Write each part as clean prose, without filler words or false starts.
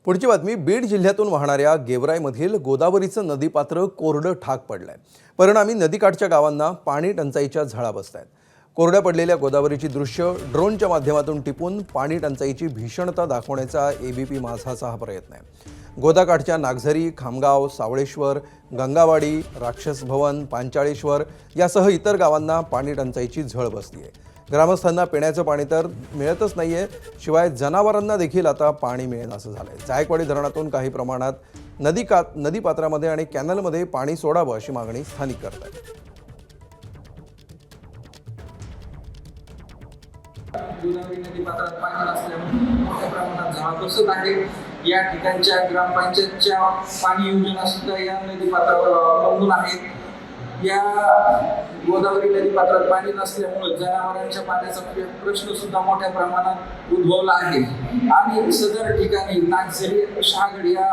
पुढची बातमी बीड जिल्ह्यातून वाहणाऱ्या गेवराईमधील गोदावरीचं नदीपात्र कोरडं ठाक पडलंय। परिणामी नदीकाठच्या गावांना पाणी टंचाईच्या झळा बसतायत। कोरड्या पडलेल्या गोदावरीची दृश्य ड्रोनच्या माध्यमातून टिपून पाणी टंचाईची भीषणता दाखवण्याचा एबीपी माझाचा हा प्रयत्न आहे। गोदाकाठच्या नागझरी, खामगाव, सावळेश्वर, गंगावाडी, राक्षस भवन, पांचाळेश्वर यासह इतर गावांना पाणी टंचाईची झळ बसली आहे। ग्रामस्थांना पिण्याचं पाणी तर मिळतच नाहीये, शिवाय जनावरांना देखील आता पाणी मिळेनासं झालंय। जायकवाडी धरणातून काही प्रमाणात नदीपात्रामध्ये आणि कॅनलमध्ये पाणी सोडावं अशी मागणी स्थानिक करत आहेत। गोदावरी नदी पात्रात पाणी नसल्यामुळे मोठ्या प्रमाणात झळा बसत आहे। या ठिकाणच्या ग्रामपंचायतच्या पाणी योजना सुद्धा या नदी पात्रावर अवलंबून आहेत। या गोदावरी नदी पात्रात पाणी नसल्यामुळे जनावरांच्या पाण्याचा प्रश्न सुद्धा मोठ्या प्रमाणात उद्भवला आहे आणि सदर ठिकाणी नागझरी, शहागड या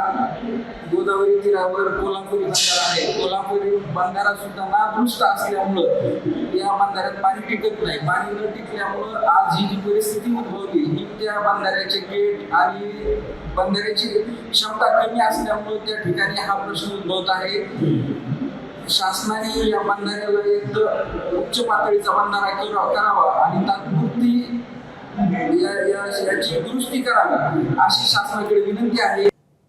गोदावरी तीरावर कोल्हापुरी बंधारा आहे। कोल्हापुरी बंधारा सुद्धा नादुरुस्त असल्यामुळं या बंधाऱ्यात पाणी टिकत नाही। पाणी न टिकल्यामुळं आज ही जी परिस्थिती उद्भवली ही त्या बंधाऱ्याचे गेट आणि बंधाऱ्याची क्षमता कमी असल्यामुळे त्या ठिकाणी हा प्रश्न उद्भवत आहे। शासनाने या बंधाऱ्याला एक उच्च पातळीचा बंधारा करावा आणि तात्पुरती याची दुरुस्ती करावी अशी शासनाकडे विनंती आहे।